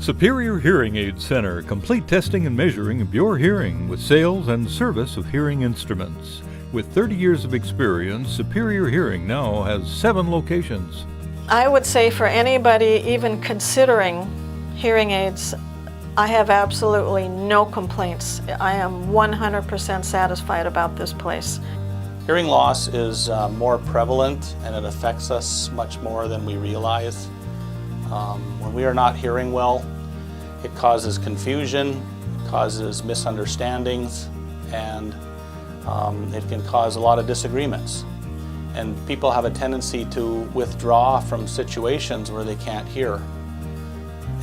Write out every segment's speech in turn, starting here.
Superior Hearing Aid Center, complete testing and measuring of your hearing with sales and service of hearing instruments. With 30 years of experience, Superior Hearing now has 7 locations. I would say for anybody even considering hearing aids, I have absolutely no complaints. I am 100% satisfied about this place. Hearing loss is more prevalent and it affects us much more than we realize. When we are not hearing well, it causes confusion, causes misunderstandings, and it can cause a lot of disagreements. And people have a tendency to withdraw from situations where they can't hear.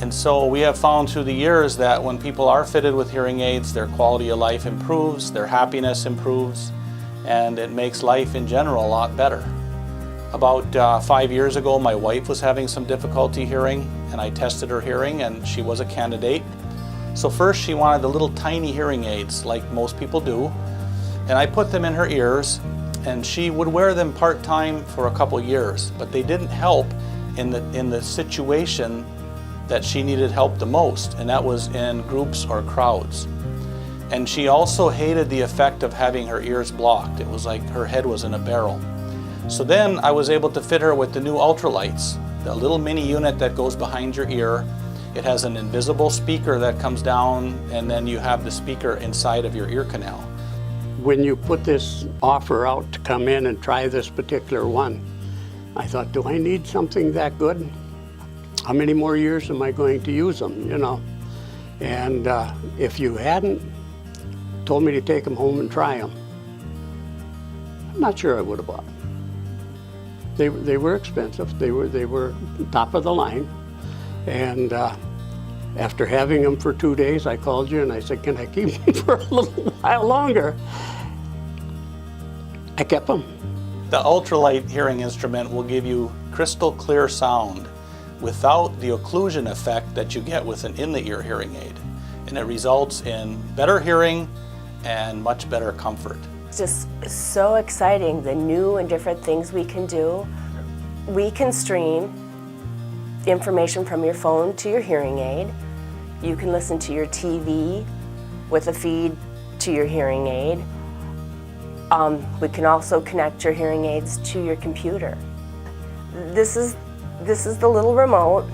And so we have found through the years that when people are fitted with hearing aids, their quality of life improves, their happiness improves, and it makes life in general a lot better. About 5 years ago, my wife was having some difficulty hearing, and I tested her hearing, and she was a candidate. So first she wanted the little tiny hearing aids, like most people do, and I put them in her ears, and she would wear them part-time for a couple years, but they didn't help in the situation that she needed help the most, and that was in groups or crowds. And she also hated the effect of having her ears blocked. It was like her head was in a barrel. So then I was able to fit her with the new ultralights, the little mini unit that goes behind your ear. It has an invisible speaker that comes down, and then you have the speaker inside of your ear canal. When you put this offer out to come in and try this particular one, I thought, do I need something that good? How many more years am I going to use them, you know? And if you hadn't told me to take them home and try them, I'm not sure I would have bought them. They were expensive. They were top of the line. And after having them for 2 days, I called you and I said, can I keep them for a little while longer? I kept them. The ultralight hearing instrument will give you crystal clear sound without the occlusion effect that you get with an in-the-ear hearing aid. And it results in better hearing and much better comfort. It's just so exciting, the new and different things we can do. We can stream information from your phone to your hearing aid. You can listen to your TV with a feed to your hearing aid. We can also connect your hearing aids to your computer. This is the little remote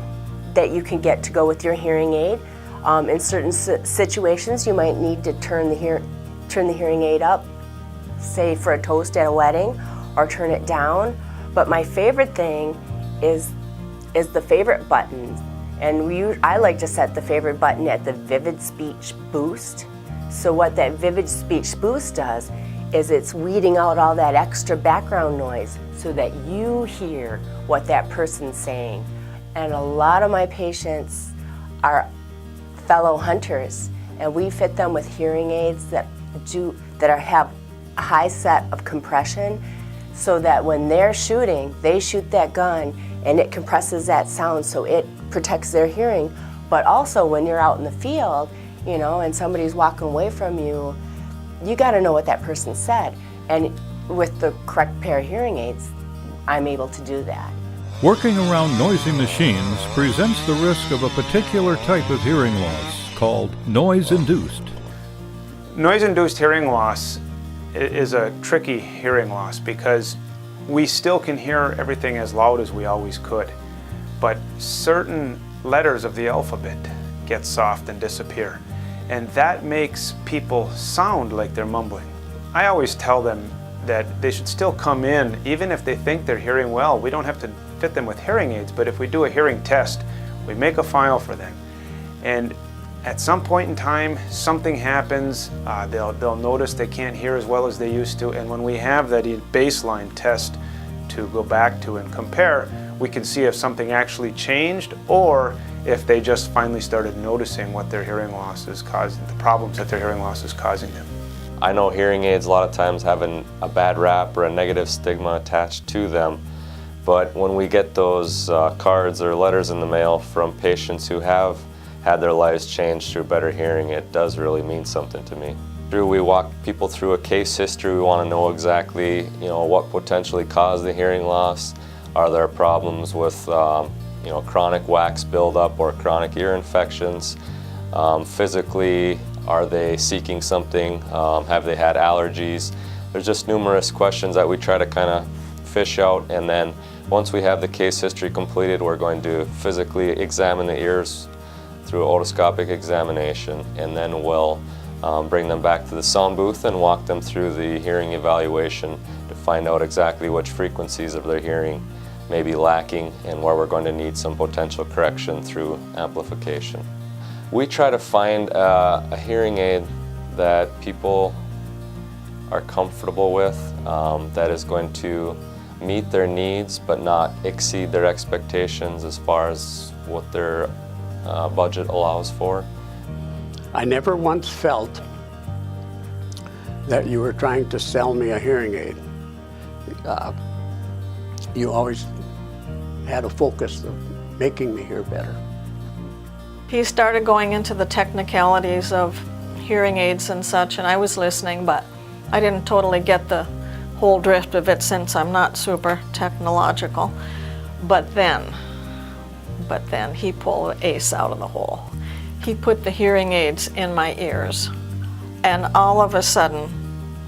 that you can get to go with your hearing aid. In certain situations, you might need to turn the hearing aid up, say for a toast at a wedding, or turn it down. But my favorite thing is the favorite button. And I like to set the favorite button at the Vivid Speech Boost. So what that Vivid Speech Boost does is it's weeding out all that extra background noise so that you hear what that person's saying. And a lot of my patients are fellow hunters, and we fit them with hearing aids that have a high set of compression, so that when they're shooting, they shoot that gun and it compresses that sound so it protects their hearing. But also when you're out in the field, you know, and somebody's walking away from you, you got to know what that person said. And with the correct pair of hearing aids, I'm able to do that. Working around noisy machines presents the risk of a particular type of hearing loss called noise-induced. Noise-induced hearing loss is a tricky hearing loss because we still can hear everything as loud as we always could, but certain letters of the alphabet get soft and disappear, and that makes people sound like they're mumbling. I always tell them that they should still come in even if they think they're hearing well. We don't have to fit them with hearing aids, but if we do a hearing test, we make a file for them. And at some point in time, something happens, they'll notice they can't hear as well as they used to, and when we have that baseline test to go back to and compare, we can see if something actually changed or if they just finally started noticing what their hearing loss is causing, the problems that their hearing loss is causing them. I know hearing aids a lot of times have a bad rap or a negative stigma attached to them, but when we get those cards or letters in the mail from patients who have had their lives changed through better hearing, it does really mean something to me. We walk people through a case history. We want to know exactly, what potentially caused the hearing loss. Are there problems with chronic wax buildup or chronic ear infections. Physically, are they seeking something? Have they had allergies? There's just numerous questions that we try to kind of fish out, and then once we have the case history completed, we're going to physically examine the ears through otoscopic examination, and then we'll bring them back to the sound booth and walk them through the hearing evaluation to find out exactly which frequencies of their hearing may be lacking and where we're going to need some potential correction through amplification. We try to find a hearing aid that people are comfortable with, that is going to meet their needs but not exceed their expectations as far as what their budget allows for. I never once felt that you were trying to sell me a hearing aid. You always had a focus of making me hear better. He started going into the technicalities of hearing aids and such, and I was listening, but I didn't totally get the whole drift of it since I'm not super technological. But then he pulled the ace out of the hole. He put the hearing aids in my ears, and all of a sudden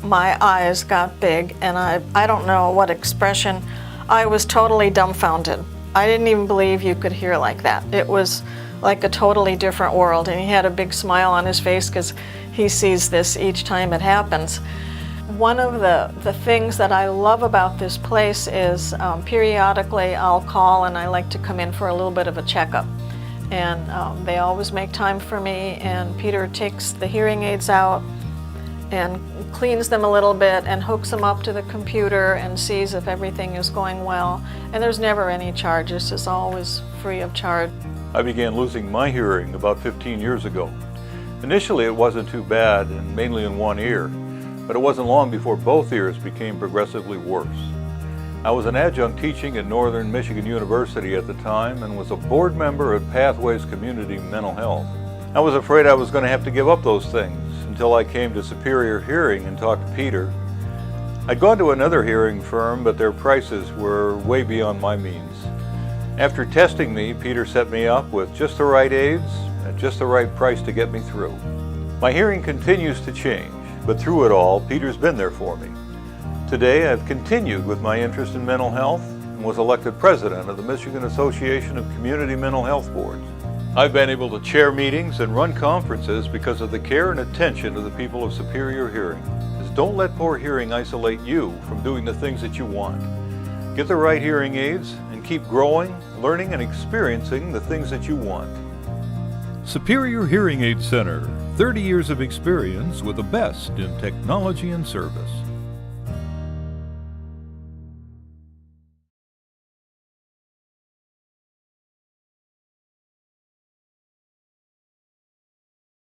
my eyes got big, and I don't know what expression. I was totally dumbfounded. I didn't even believe you could hear like that. It was like a totally different world, and he had a big smile on his face because he sees this each time it happens. One of the things that I love about this place is periodically I'll call and I like to come in for a little bit of a checkup. And they always make time for me, and Peter takes the hearing aids out and cleans them a little bit and hooks them up to the computer and sees if everything is going well. And there's never any charges, it's always free of charge. I began losing my hearing about 15 years ago. Initially it wasn't too bad, and mainly in one ear, but it wasn't long before both ears became progressively worse. I was an adjunct teaching at Northern Michigan University at the time and was a board member at Pathways Community Mental Health. I was afraid I was going to have to give up those things until I came to Superior Hearing and talked to Peter. I'd gone to another hearing firm, but their prices were way beyond my means. After testing me, Peter set me up with just the right aids at just the right price to get me through. My hearing continues to change, but through it all, Peter's been there for me. Today, I've continued with my interest in mental health and was elected president of the Michigan Association of Community Mental Health Boards. I've been able to chair meetings and run conferences because of the care and attention of the people of Superior Hearing. Just don't let poor hearing isolate you from doing the things that you want. Get the right hearing aids and keep growing, learning, and experiencing the things that you want. Superior Hearing Aid Center, 30 years of experience with the best in technology and service.